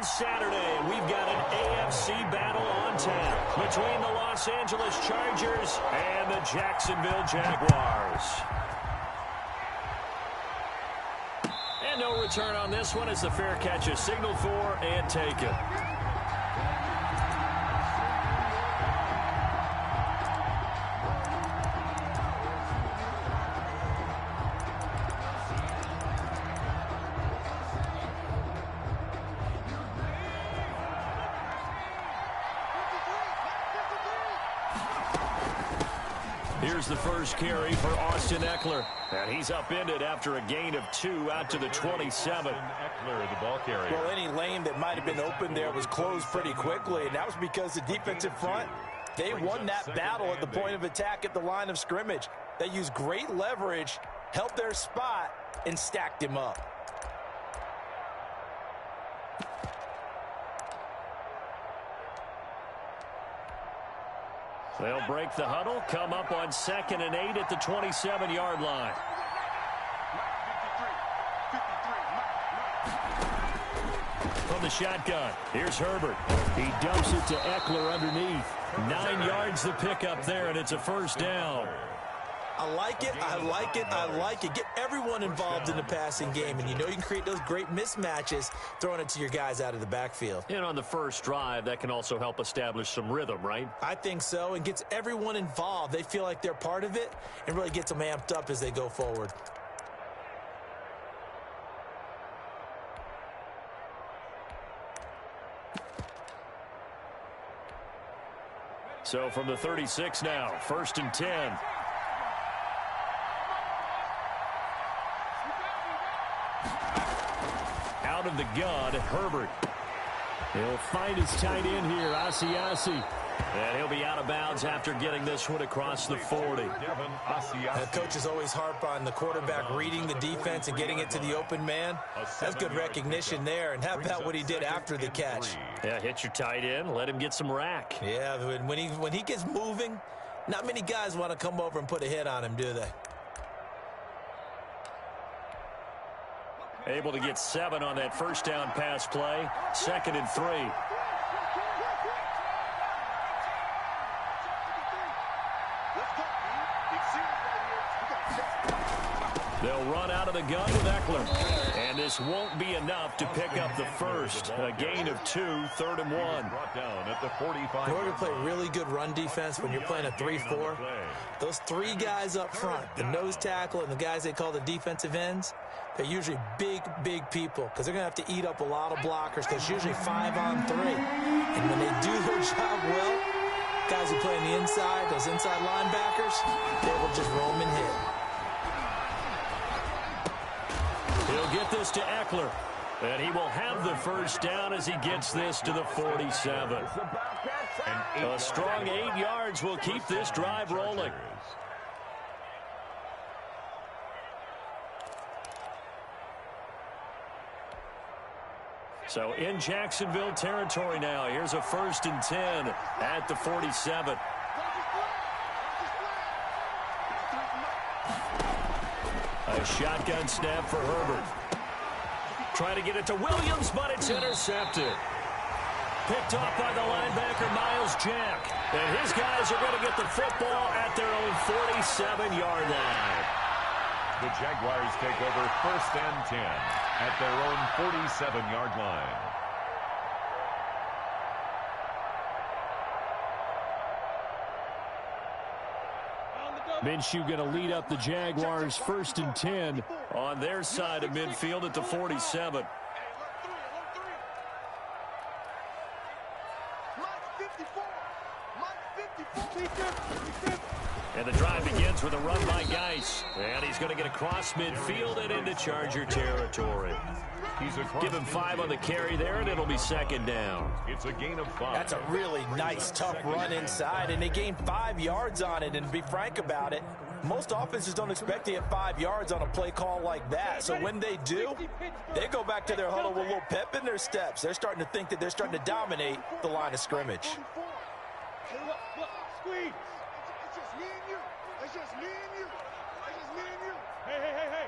on Saturday, and we've got an AFC battle on tap between the Los Angeles Chargers and the Jacksonville Jaguars. And no return on this one as the fair catch is signaled for and taken. Here's the first carry for Austin Ekeler. And he's upended after a gain of 2 out to the 27. Ekeler, the ball carrier. Well, any lane that might have been open there was closed pretty quickly, and that was because the defensive front, they won that battle at the point of attack at the line of scrimmage. They used great leverage, held their spot, and stacked him up. They'll break the huddle, come up on 2nd and 8 at the 27-yard line. From the shotgun, here's Herbert. He dumps it to Ekeler underneath. 9 yards the pickup there, and it's a first down. I like it, I like it, I like it. Get everyone involved in the passing game, and you know you can create those great mismatches throwing it to your guys out of the backfield. And on the first drive, that can also help establish some rhythm, right? I think so, and gets everyone involved. They feel like they're part of it and really gets them amped up as they go forward. So from the 36 now, 1st and 10. Out of the gun, Herbert. He'll find his tight end here, Asiasi. And he'll be out of bounds after getting this one across the 40. The coaches always harp on the quarterback reading the defense and getting it to the open man. That's good recognition there. And how about what he did after the catch? Yeah, hit your tight end, let him get some rack. Yeah, when he gets moving, not many guys want to come over and put a hit on him, do they? Able to get 7 on that first down pass play. 2nd and 3. They'll run out of the gun with Ekeler. And this won't be enough to pick up the first. A gain of 2, 3rd and 1. Brought down at the 45. In order to play really good run defense when you're playing a 3-4, those 3 guys up front, the nose tackle and the guys they call the defensive ends, they're usually big, big people because they're going to have to eat up a lot of blockers because usually 5 on 3. And when they do their job well, guys who play on the inside, those inside linebackers, they will just roam and hit. He'll get this to Ekeler. And he will have the first down as he gets this to the 47. A strong 8 yards will keep this drive rolling. So in Jacksonville territory now. Here's a 1st and 10 at the 47. A shotgun snap for Herbert. Trying to get it to Williams, but it's intercepted. Picked off by the linebacker, Miles Jack. And his guys are going to get the football at their own 47-yard line. The Jaguars take over 1st and 10 at their own 47-yard line. Minshew going to lead up the Jaguars 1st and 10 on their side of midfield at the 47. And the drive begins with a run by Geis. And he's going to get across midfield and into Charger territory. Give him 5 on the carry there, and it'll be 2nd down. It's a gain of 5. That's a really nice, tough run inside, and they gained 5 yards on it. And to be frank about it, most offenses don't expect to get 5 yards on a play call like that. So when they do, they go back to their huddle with a little pep in their steps. They're starting to think that they're starting to dominate the line of scrimmage. Look, squeeze. It's just me and you. It's just me and you. It's just me and you. Hey.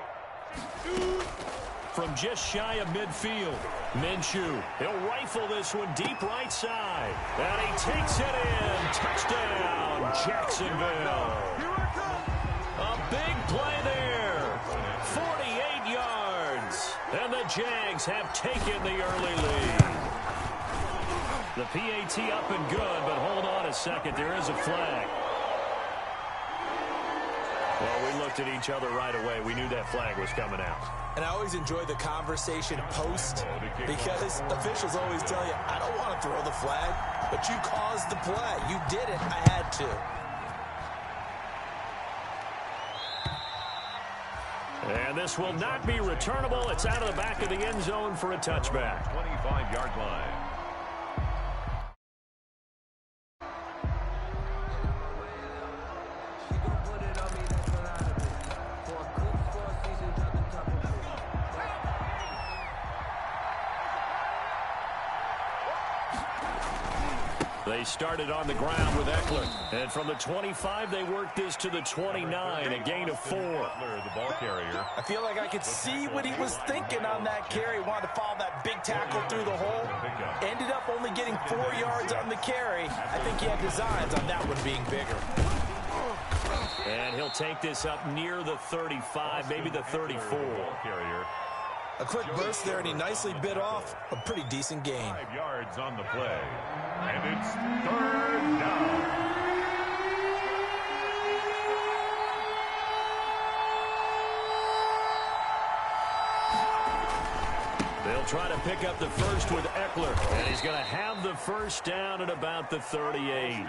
From just shy of midfield, Minshew, he'll rifle this one deep right side. And he takes it in. Touchdown, Jacksonville. A big play there. 48 yards. And the Jags have taken the early lead. The PAT up and good, but hold on a second. There is a flag. Well, we looked at each other right away. We knew that flag was coming out. And I always enjoy the conversation post because officials always tell you, I don't want to throw the flag, but you caused the play. You did it. I had to. And this will not be returnable. It's out of the back of the end zone for a touchback. 25-yard line. They started on the ground with Eckler. And from the 25, they worked this to the 29, a gain of 4. The ball carrier. I feel like I could see what he was thinking on that carry. Wanted to follow that big tackle through the hole. Ended up only getting 4 yards on the carry. I think he had designs on that one being bigger. And he'll take this up near the 35, maybe the 34. Carrier. A quick burst there, and he nicely bit off a pretty decent gain. 5 yards on the play. And it's 3rd down. They'll try to pick up the first with Eckler. And he's going to have the first down at about the 38.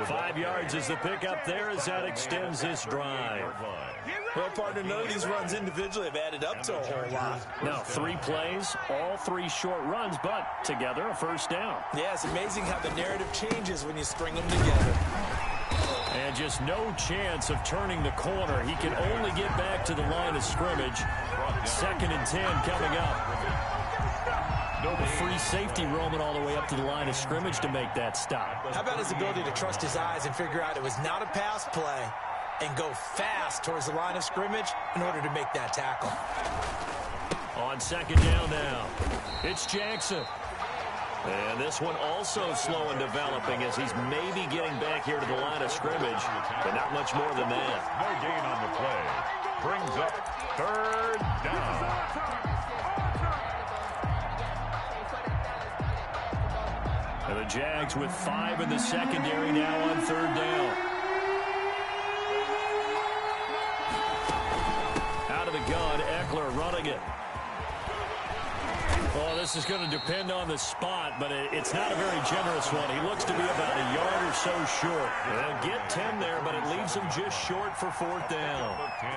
5 yards is the pickup there as that extends this drive. Well, partner, none of these runs individually have added up to a whole lot. Now, 3 plays, all 3 short runs, but together a first down. Yeah, it's amazing how the narrative changes when you string them together. And just no chance of turning the corner. He can only get back to the line of scrimmage. 2nd and 10 coming up. A free safety roaming all the way up to the line of scrimmage to make that stop. How about his ability to trust his eyes and figure out it was not a pass play and go fast towards the line of scrimmage in order to make that tackle. On 2nd down now, it's Jackson. And this one also slow in developing as he's maybe getting back here to the line of scrimmage, but not much more than that. No gain on the play. Brings up 3rd down. And the Jags with 5 in the secondary now on 3rd down. Out of the gun, Eckler running it. Well, this is going to depend on the spot, but it's not a very generous one. He looks to be about a yard or so short. They'll get 10 there, but it leaves him just short for 4th down. 10,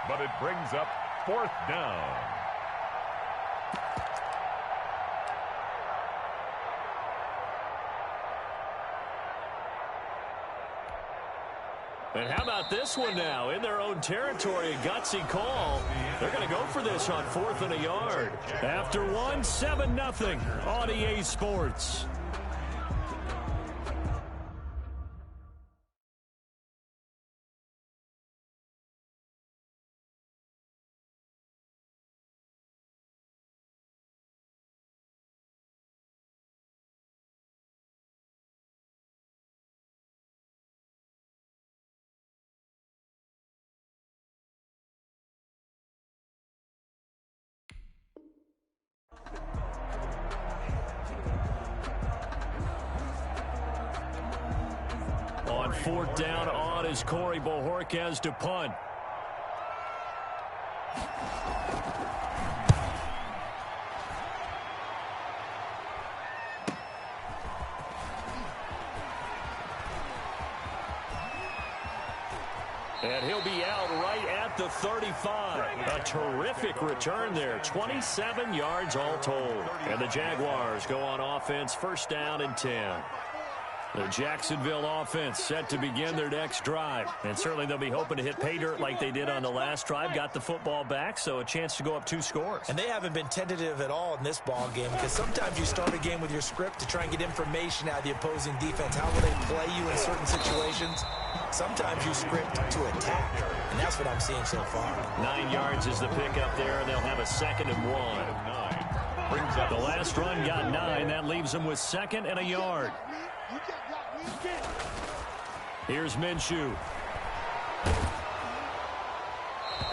but it brings up 4th down. And how about this one now? In their own territory, a gutsy call. They're going to go for this on 4th and a yard. After 1, 7-0 on EA Sports. On 4th down, on is Corey Bojorquez to punt. And he'll be out right at the 35. A terrific return there. 27 yards all told. And the Jaguars go on offense, 1st down and 10. The Jacksonville offense set to begin their next drive. And certainly they'll be hoping to hit pay dirt like they did on the last drive. Got the football back, so a chance to go up 2 scores. And they haven't been tentative at all in this ball game, because sometimes you start a game with your script to try and get information out of the opposing defense. How will they play you in certain situations? Sometimes you script to attack, and that's what I'm seeing so far. 9 yards is the pickup there, and they'll have a 2nd and 1. Brings up the last run, got 9. That leaves them with 2nd and a yard. Here's Minshew.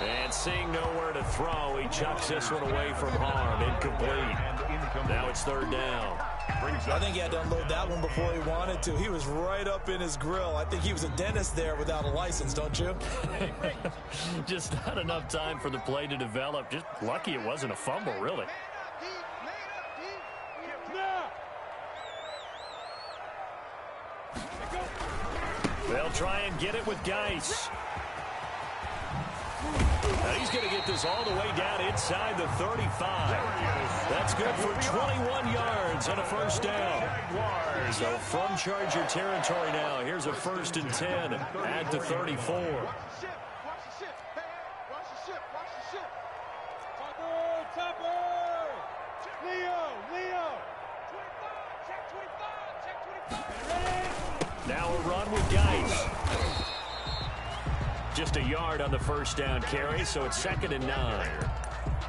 And seeing nowhere to throw, he chucks this one away from harm. Incomplete. Now it's 3rd down. I think he had to unload that one before he wanted to. He was right up in his grill. I think he was a dentist there without a license, don't you? Just not enough time for the play to develop. Just lucky it wasn't a fumble, really. They'll try and get it with Geis. Now he's going to get this all the way down inside the 35. That's good for 21 yards and a 1st down. So from Charger territory now, here's a 1st and 10 at the 34. Now a run with Geis. Just a yard on the 1st down carry, so it's 2nd and 9.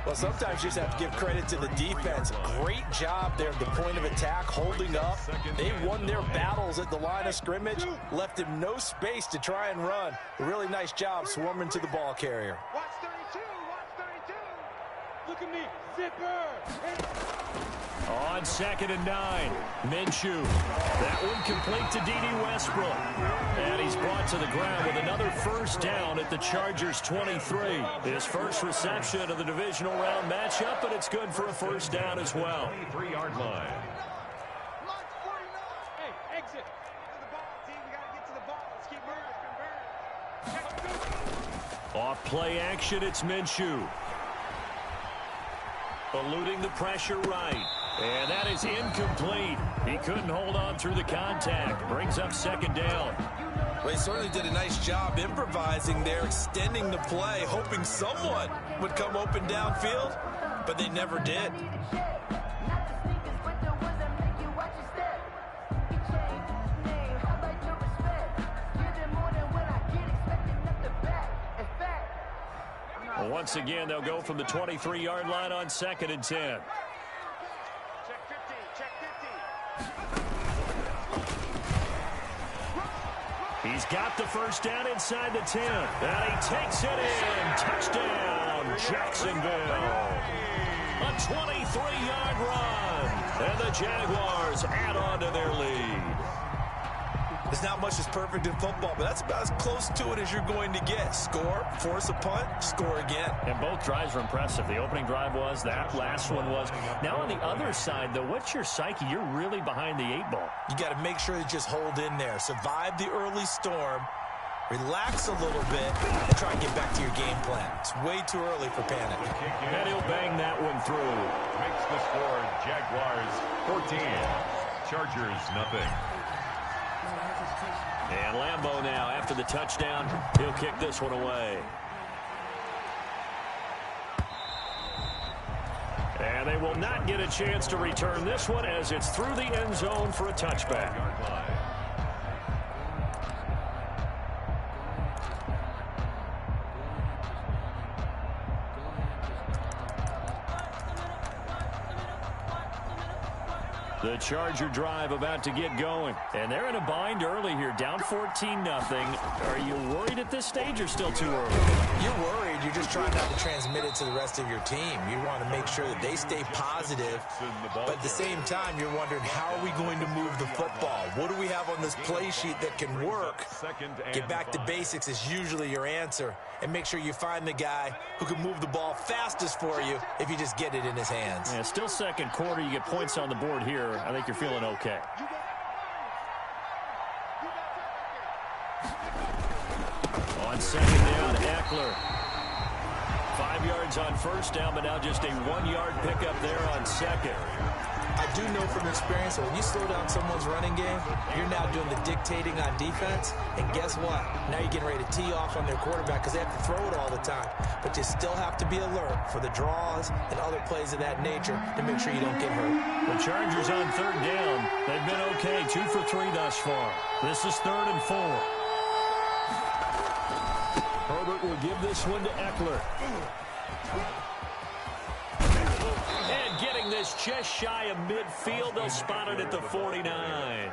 Well, sometimes you just have to give credit to the defense. Great job there at the point of attack, holding up. They won their battles at the line of scrimmage, left him no space to try and run. A really nice job swarming to the ball carrier. Watch 32, watch 32. Look at me, zipper. On 2nd and 9, Minshew. That one complete to D.D. Westbrook. And he's brought to the ground with another 1st down at the Chargers' 23. His first reception of the divisional round matchup, but it's good for a 1st down as well. 3-yard line. Hey, exit. To the ball, team. We got to get to the ball. Let's keep moving. Off play action, it's Minshew. Eluding the pressure right. And that is incomplete. He couldn't hold on through the contact. Brings up 2nd down. Well, he certainly did a nice job improvising there, extending the play, hoping someone would come open downfield, but they never did. Well, once again, they'll go from the 23-yard line on 2nd and 10. He's got the 1st down inside the 10. And he takes it in. Touchdown, Jacksonville. A 23-yard run. And the Jaguars add on to their lead. There's not much that's perfect in football, but that's about as close to it as you're going to get. Score, force a punt, score again. And both drives were impressive. The opening drive was, that last one was. Now on the other side, though, what's your psyche? You're really behind the 8 ball. You got to make sure you just hold in there. Survive the early storm, relax a little bit, and try and get back to your game plan. It's way too early for panic. And he'll bang that one through. Makes the score Jaguars 14. Chargers nothing. And Lambeau now, after the touchdown, he'll kick this one away. And they will not get a chance to return this one as it's through the end zone for a touchback. The Charger drive about to get going. And they're in a bind early here, down 14-0. Are you worried at this stage or still too early? You're worried. You're just trying not to transmit it to the rest of your team. You want to make sure that they stay positive. But at the same time, you're wondering, how are we going to move the football? What do we have on this play sheet that can work? Get back to basics is usually your answer. And make sure you find the guy who can move the ball fastest for you if you just get it in his hands. Yeah, still 2nd quarter. You get points on the board here. I think you're feeling okay. On 2nd down, Eckler. 5 yards on 1st down, but now just a 1-yard pickup there on 2nd. I do know from experience that when you slow down someone's running game, you're now doing the dictating on defense. And guess what? Now you're getting ready to tee off on their quarterback because they have to throw it all the time. But you still have to be alert for the draws and other plays of that nature to make sure you don't get hurt. The Chargers on third down. They've been okay, 2 for 3 thus far. This is 3rd and 4. Herbert will give this one to Eckler. And getting this just shy of midfield. They'll spot it at the 49.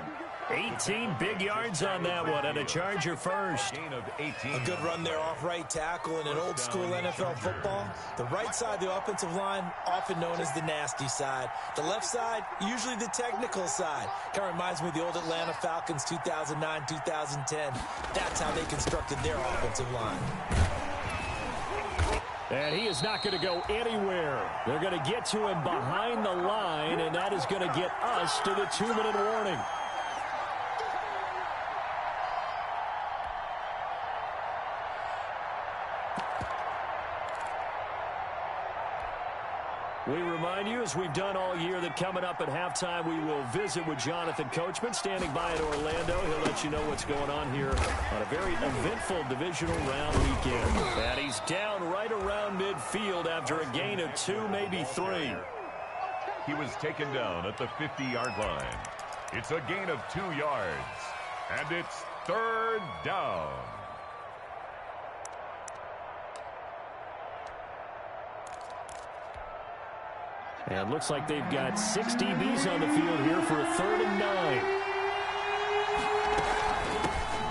18 big yards on that one, and a Charger first. A good run there off right tackle in an old-school NFL football. The right side, the offensive line, often known as the nasty side. The left side, usually the technical side. Kind of reminds me of the old Atlanta Falcons 2009, 2010. That's how they constructed their offensive line. And he is not going to go anywhere. They're going to get to him behind the line, and that is going to get us to the 2-minute warning. We remind you, as we've done all year, that coming up at halftime, we will visit with Jonathan Coachman, standing by in Orlando. He'll let you know what's going on here on a very eventful divisional round weekend. And he's down right around midfield after a gain of 2, maybe 3. He was taken down at the 50-yard line. It's a gain of 2 yards, and it's 3rd down. And it looks like they've got 6 DBs on the field here for a 3rd and 9.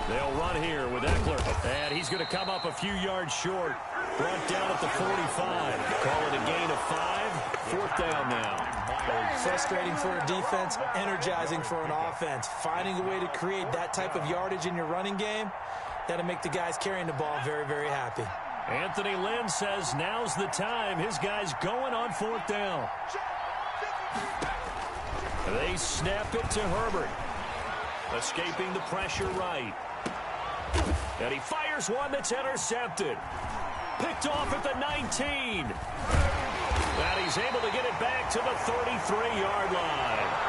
They'll run here with Eckler. And he's going to come up a few yards short. Brought down at the 45. Call it a gain of 5. 4th down now. Frustrating for a defense, energizing for an offense. Finding a way to create that type of yardage in your running game, that'll make the guys carrying the ball very, very happy. Anthony Lynn says now's the time. His guy's going on 4th down. They snap it to Herbert. Escaping the pressure right. And he fires one that's intercepted. Picked off at the 19. And he's able to get it back to the 33-yard line.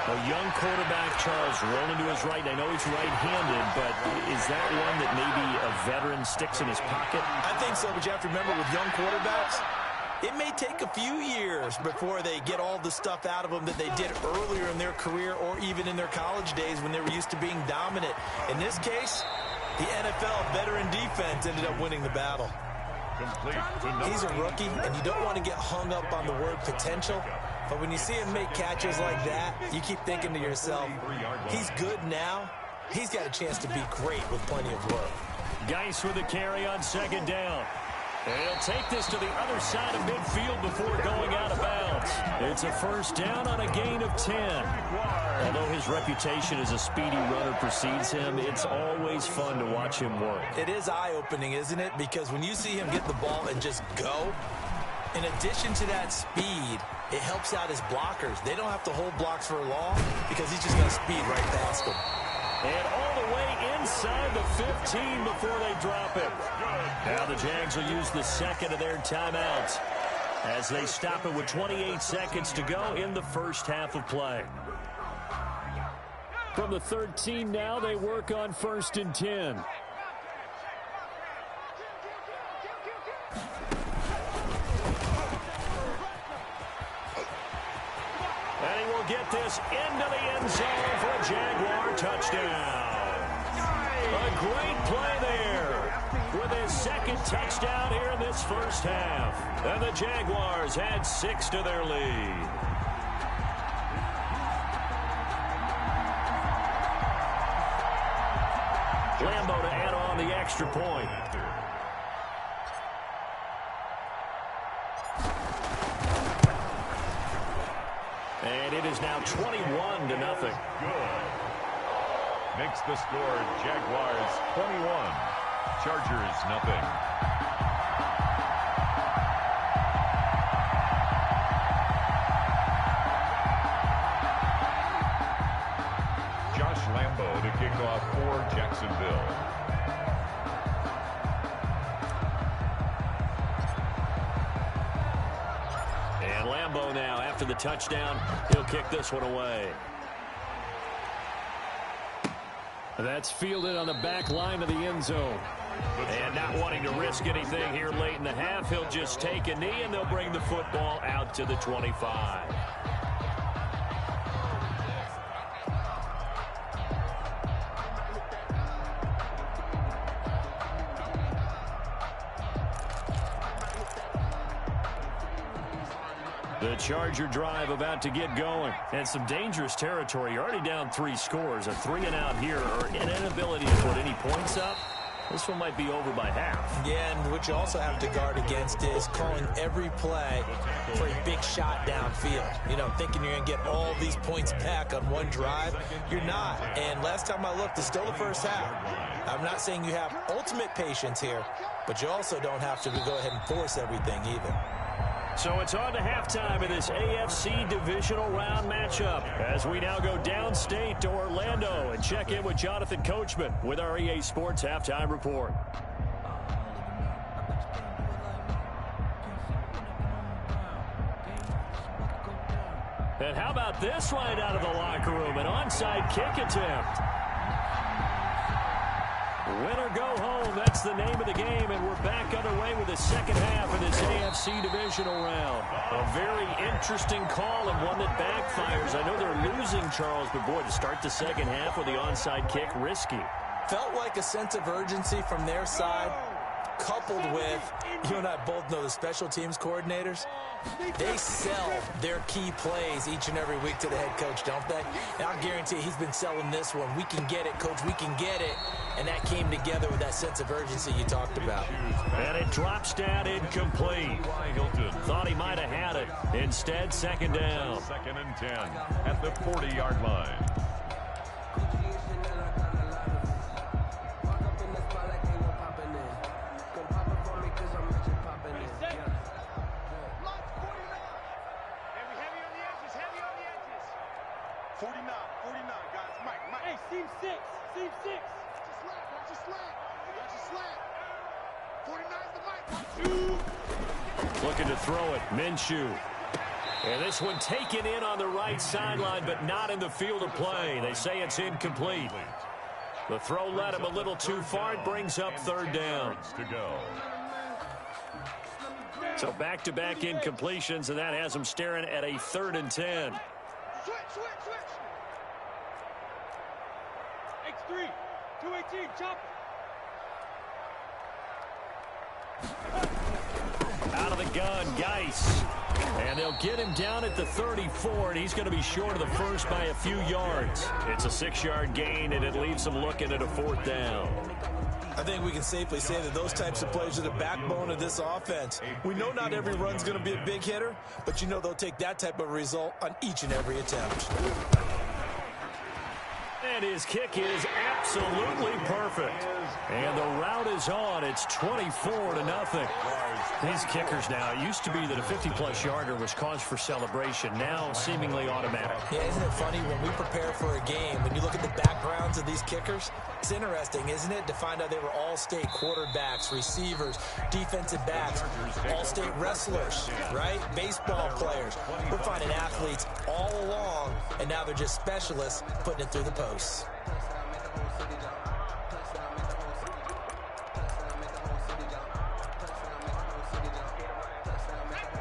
A young quarterback, Charles, rolling to his right. I know he's right-handed, but is that one that maybe a veteran sticks in his pocket? I think so, but you have to remember with young quarterbacks, it may take a few years before they get all the stuff out of them that they did earlier in their career or even in their college days when they were used to being dominant. In this case, the NFL veteran defense ended up winning the battle. He's a rookie, and you don't want to get hung up on the word potential. But when you see him make catches like that, you keep thinking to yourself, he's good now. He's got a chance to be great with plenty of work. Geis with the carry on 2nd down. And he'll take this to the other side of midfield before going out of bounds. It's a 1st down on a gain of 10. Although his reputation as a speedy runner precedes him, it's always fun to watch him work. It is eye-opening, isn't it? Because when you see him get the ball and just go, in addition to that speed, it helps out his blockers. They don't have to hold blocks for long because he's just going to speed right past them. And all the way inside the 15 before they drop it. Now the Jags will use the 2nd of their timeouts as they stop it with 28 seconds to go in the first half of play. From the 13 now, they work on 1st and 10. And he will get this into the end zone for a Jaguar touchdown. A great play there with his 2nd touchdown here in this first half. And the Jaguars add 6 to their lead. Lambo to add on the extra point. And it is now 21-0. Good. Makes the score Jaguars 21, Chargers nothing. Josh Lambo to kick off for Jacksonville. And Lambo now, after after the touchdown. He'll kick this one away. That's fielded on the back line of the end zone. And not wanting to risk anything here late in the half, he'll just take a knee, and they'll bring the football out to the 25. The Charger drive about to get going. And some dangerous territory. You're already down 3 scores. A 3-and-out here, or an inability to put any points up. This one might be over by half. Yeah, and what you also have to guard against is calling every play for a big shot downfield. You know, thinking you're going to get all these points back on one drive. You're not. And last time I looked, it's still the first half. I'm not saying you have ultimate patience here, but you also don't have to go ahead and force everything either. So it's on to halftime of this AFC divisional round matchup as we now go downstate to Orlando and check in with Jonathan Coachman with our EA Sports Halftime Report. And how about this right out of the locker room? An onside kick attempt. Win or go home, that's the name of the game, and we're back underway with the second half of this AFC divisional round. A very interesting call and one that backfires. I know they're losing, Charles, but boy, to start the second half with the onside kick, risky. Felt like a sense of urgency from their side, coupled with, you and I both know the special teams coordinators, they sell their key plays each and every week to the head coach, don't they? And I guarantee he's been selling this one. We can get it, coach, we can get it. And that came together with that sense of urgency you talked about. And it drops down incomplete. Thought he might have had it. Instead, second down. 2nd and 10 at the 40-yard line. Looking to throw it, Minshew. And this one taken in on the right sideline, but not in the field of play. They say it's incomplete. The throw led him a little too far. It brings up third down. So back-to-back incompletions, and that has him staring at a 3rd and 10. Switch. X3, 218, chop. Out of the gun, Geis. And they'll get him down at the 34, and he's going to be short of the first by a few yards. It's a 6-yard gain, and it leaves them looking at a 4th down. I think we can safely say that those types of plays are the backbone of this offense. We know not every run's going to be a big hitter, but you know they'll take that type of result on each and every attempt. And his kick is absolutely perfect. And the route is on. It's 24-0. These kickers now, it used to be that a 50-plus yarder was cause for celebration. Now seemingly automatic. Yeah, isn't it funny when we prepare for a game, when you look at the backgrounds of these kickers, it's interesting, isn't it, to find out they were all-state quarterbacks, receivers, defensive backs, all-state wrestlers, right? Baseball players. We're finding athletes all along, and now they're just specialists putting it through the posts.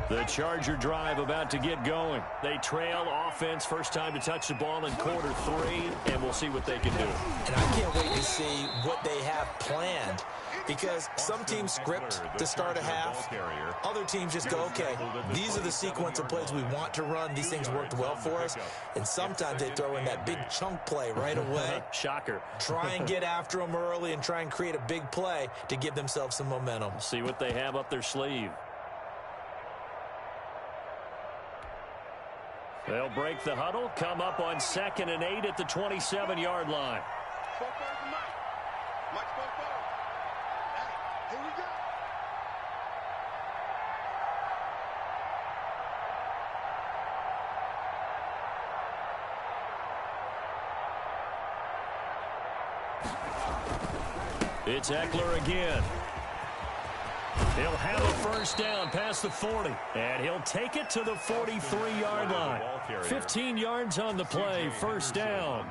The Charger drive about to get going. They trail offense, first time to touch the ball in quarter 3, and we'll see what they can do. And I can't wait to see what they have planned, because some teams script to start a half. Other teams just go, okay, these are the sequence of plays we want to run. These things worked well for us. And sometimes they throw in that big chunk play right away. Shocker. Try and get after them early and try and create a big play to give themselves some momentum. See what they have up their sleeve. They'll break the huddle, come up on 2nd and 8 at the 27-yard line. Here we go. It's Eckler again. He'll have a first down past the 40, and he'll take it to the 43-yard line. 15 yards on the play, first down.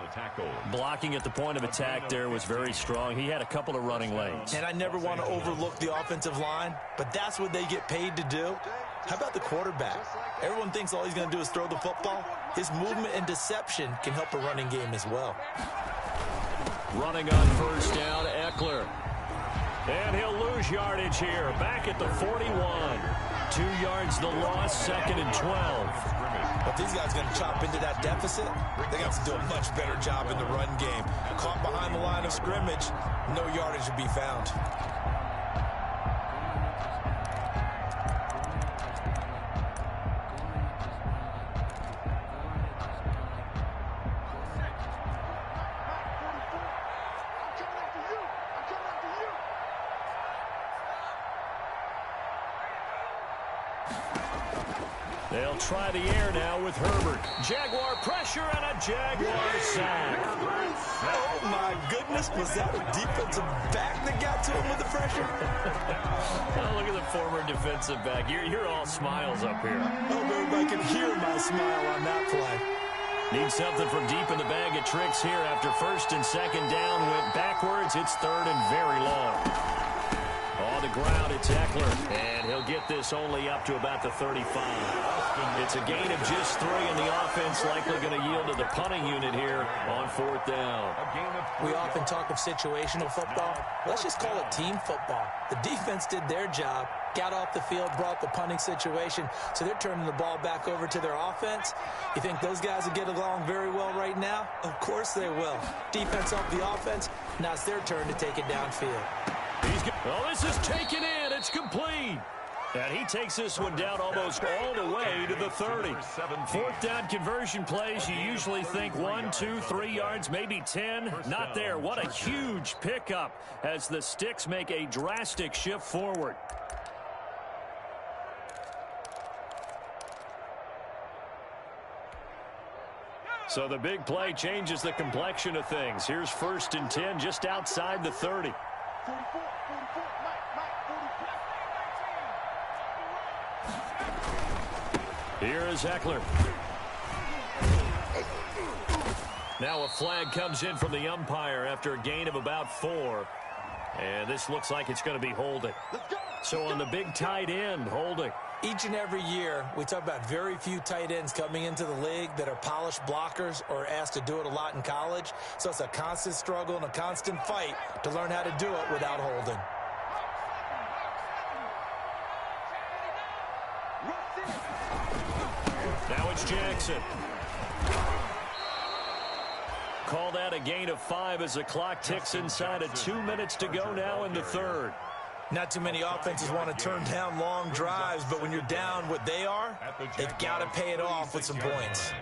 Blocking at the point of attack there was very strong. He had a couple of running lanes. And I never want to overlook the offensive line, but that's what they get paid to do. How about the quarterback? Everyone thinks all he's going to do is throw the football. His movement and deception can help a running game as well. Running on first down, Eckler. And he'll lose yardage here. Back at the 41. 2 yards the loss, 2nd and 12. If these guys are going to chop into that deficit, they got to do a much better job in the run game. Caught behind the line of scrimmage, no yardage to be found. They'll try the air now with Herbert. Jaguar pressure and a Jaguar sack. Oh, my goodness. Was that a defensive back that got to him with the pressure? Oh, look at the former defensive back. You're all smiles up here. I hope everybody can hear my smile on that play. Need something from deep in the bag of tricks here after first and second down went backwards. It's third and very long. On the ground, it's Eckler, and he'll get this only up to about the 35. It's a gain of just 3, and the offense likely going to yield to the punting unit here on 4th down. We often talk of situational football. Let's just call it team football. The defense did their job, got off the field, brought the punting situation, so they're turning the ball back over to their offense. You think those guys will get along very well right now? Of course they will. Defense helped the offense. Now it's their turn to take it downfield. Oh, this is taken in. It's complete. And he takes this one down almost all the way to the 30. 4th down conversion plays, you usually think 1, 2, 3 yards, maybe 10. Not there. What a huge pickup as the Sticks make a drastic shift forward. So the big play changes the complexion of things. Here's 1st and 10 just outside the 30. 44, Here is Eckler. Now a flag comes in from the umpire after a gain of about 4. And this looks like it's going to be holding. So on the big tight end, holding. Each and every year, we talk about very few tight ends coming into the league that are polished blockers or asked to do it a lot in college. So it's a constant struggle and a constant fight to learn how to do it without holding. Now it's Jackson. Call that a gain of 5 as the clock ticks inside of 2 minutes to go now in the 3rd. Not too many offenses want to turn down long drives, but when you're down what they are, they've got to pay it off with some points.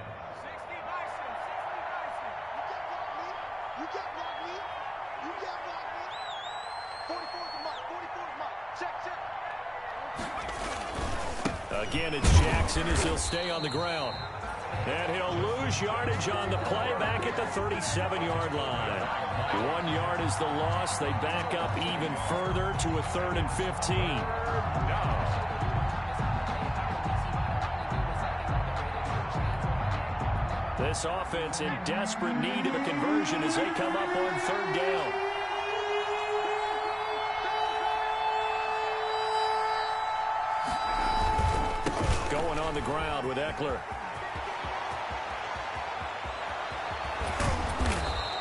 Again, it's Jackson as he'll stay on the ground. And he'll lose yardage on the play back at the 37-yard line. 1 yard is the loss. They back up even further to a 3rd and 15. This offense in desperate need of a conversion as they come up on 3rd down. Going on the ground with Eckler.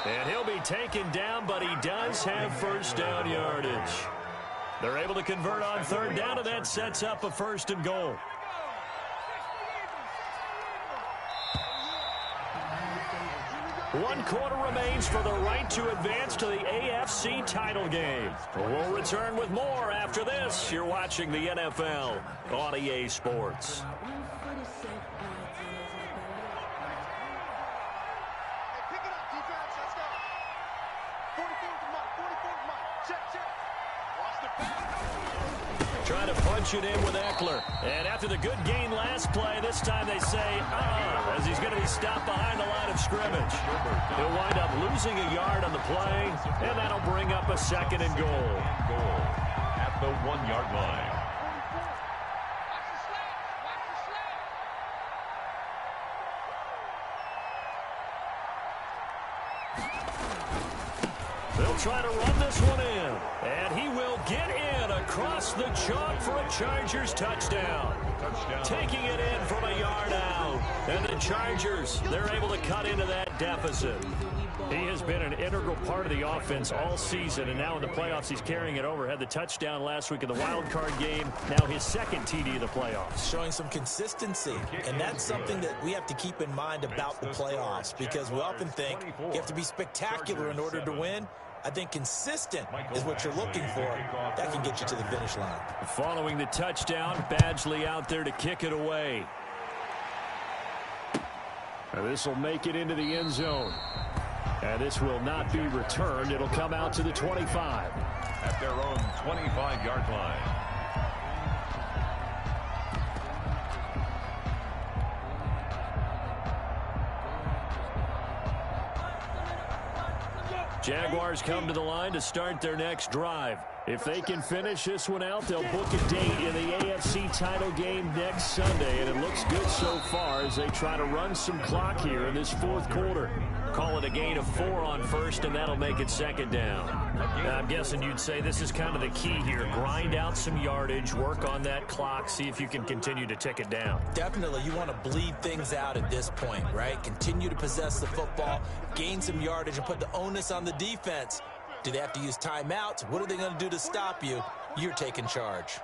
And he'll be taken down, but he does have first down yardage. They're able to convert on 3rd down, and that sets up a 1st and goal. One quarter remains for the right to advance to the AFC title game. We'll return with more after this. You're watching the NFL on EA Sports. Trying to punch it in with Eckler. And after the good gain last play, this time they say, as he's going to be stopped behind the line of scrimmage. He'll wind up losing a yard on the play, and that'll bring up a 2nd and goal. at the 1-yard line. They'll try to run this one in. And he will get in across the chalk for a Chargers touchdown. Taking it in from a yard out. And the Chargers, they're able to cut into that deficit. He has been an integral part of the offense all season, and now in the playoffs he's carrying it over. Had the touchdown last week in the wild card game. Now his second TD of the playoffs. Showing some consistency, and that's something that we have to keep in mind about the playoffs, because we often think you have to be spectacular in order to win. I think consistent is what you're looking for. That can get you to the finish line. Following the touchdown, Badgley out there to kick it away. This will make it into the end zone. And this will not be returned. It'll come out to the 25. At their own 25-yard line. Jaguars come to the line to start their next drive. If they can finish this one out, they'll book a date in the AFC title game next Sunday, and it looks good so far as they try to run some clock here in this fourth quarter. Call it a gain of 4 on first, and that'll make it second down. I'm guessing you'd say this is kind of the key here. Grind out some yardage, work on that clock, see if you can continue to tick it down. Definitely, you want to bleed things out at this point, right? Continue to possess the football, gain some yardage, and put the onus on the defense. Do they have to use timeouts? What are they going to do to stop you? You're taking charge.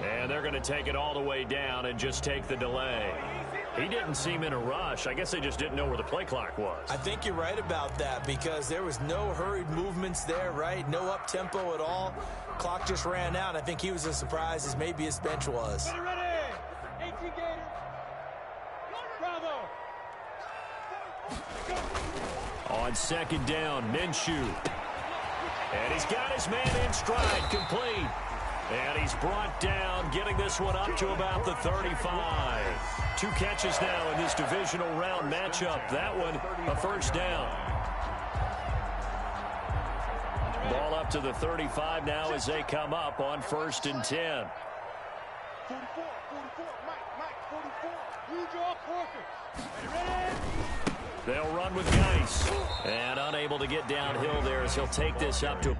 And they're going to take it all the way down and just take the delay. He didn't seem in a rush. I guess they just didn't know where the play clock was. I think you're right about that, because there was no hurried movements there, right? No up-tempo at all. Clock just ran out. I think he was as surprised as maybe his bench was. Ready. 18 Gators. Bravo. On second down, Minshew. And he's got his man in stride, complete. And he's brought down, getting this one up to about the 35. 2 catches now in this divisional round matchup. That one, a first down. Ball up to the 35 now as they come up on 1st and 10. 44, Mike, 44. You draw quarter. Ready? They'll run with Geis. And unable to get downhill there as he'll take this up to...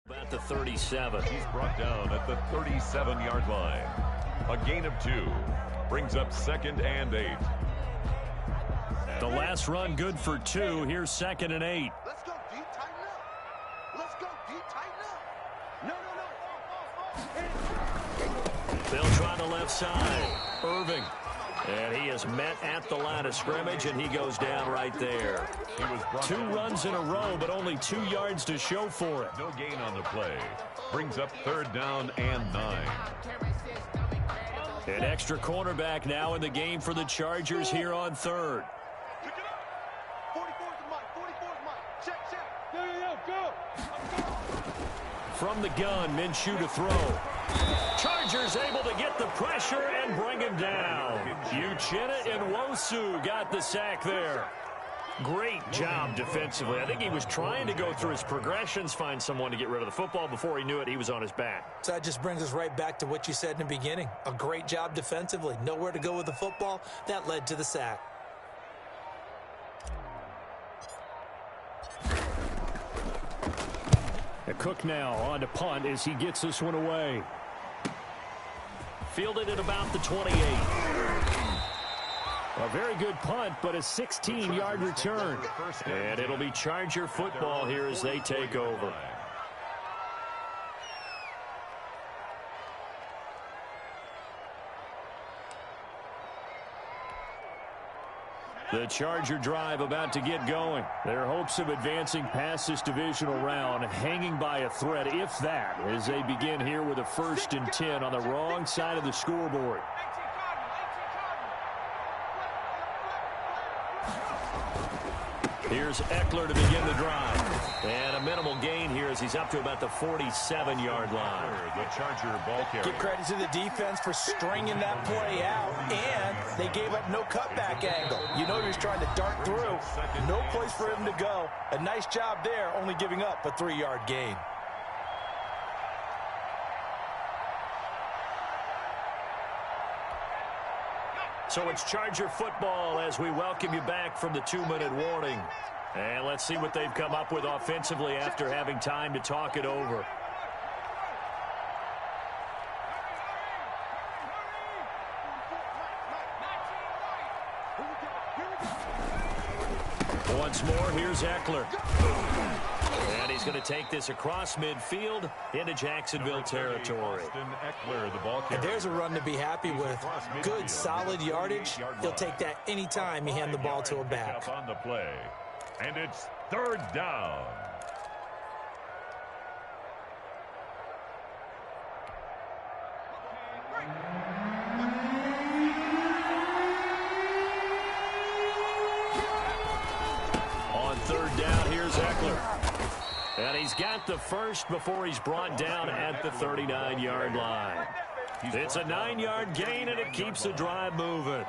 At the 37. He's brought down at the 37-yard line. A gain of 2 brings up 2nd and 8. The last run good for 2. Here's 2nd and 8. Let's go, D. Tighten up. Let's go, D. Tighten up. No. They'll try the left side. Irving. And he is met at the line of scrimmage, and he goes down right there. 2 runs in a row, but only 2 yards to show for it. No gain on the play. Brings up 3rd down and 9. An extra cornerback now in the game for the Chargers here on 3rd. Pick it up. 44 is Mike. Check. Go. From the gun, Minshew to throw. Chargers able to get the pressure and bring him down. Uchenna and Nwosu got the sack there. Great job defensively. I think he was trying to go through his progressions, find someone to get rid of the football. Before he knew it, he was on his back. So that just brings us right back to what you said in the beginning. A great job defensively. Nowhere to go with the football. That led to the sack. Cook now on to punt as he gets this one away. Fielded at about the 28. A very good punt, but a 16-yard return. And it'll be Charger football here as they take over. The Charger drive about to get going. Their hopes of advancing past this divisional round hanging by a thread, if that, as they begin here with a 1st and 10 on the wrong side of the scoreboard. Here's Eckler to begin the drive. And a minimal gain here as he's up to about the 47-yard line. The Charger ball carrier. Give credit to the defense for stringing that play out, and they gave up no cutback angle. You know he was trying to dart through. No place for him to go. A nice job there, only giving up a 3-yard gain. So it's Charger football as we welcome you back from the 2-minute warning. And let's see what they've come up with offensively after having time to talk it over. Once more, here's Eckler. And he's going to take this across midfield into Jacksonville territory. And there's a run to be happy with. Good, solid yardage. He'll take that anytime you hand the ball to a back. On the play. And it's 3rd down. On 3rd down, here's Eckler. And he's got the first before he's brought down at the 39-yard line. It's a 9-yard gain, and it keeps the drive moving.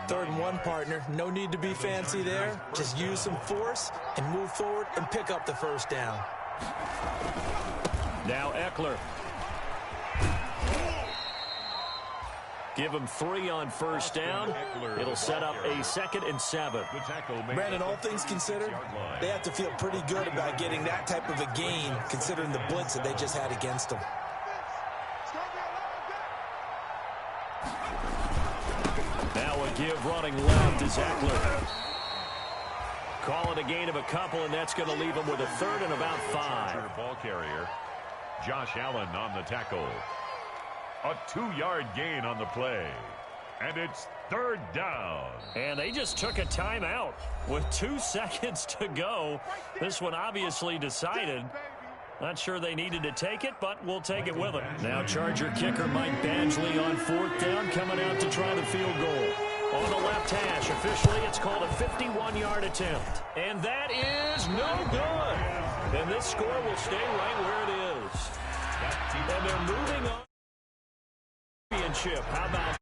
3rd and 1, partner. No need to be fancy there. Just use some force and move forward and pick up the 1st down. Now Eckler. Give him 3 on 1st down. It'll set up a 2nd and 7. Brandon, all things considered, they have to feel pretty good about getting that type of a gain, considering the blitz that they just had against them. Now a give running left is Eckler. Call it a gain of a couple, and that's going to leave him with a 3rd and about 5. Ball carrier, Josh Allen on the tackle. A 2-yard gain on the play. And it's 3rd down. And they just took a timeout with 2 seconds to go. This one obviously decided. Not sure they needed to take it, but we'll take it with them. Now Charger kicker Mike Badgley on 4th down, coming out to try the field goal. On the left hash, officially it's called a 51-yard attempt. And that is no good. And this score will stay right where it is. And they're moving on. Championship. How about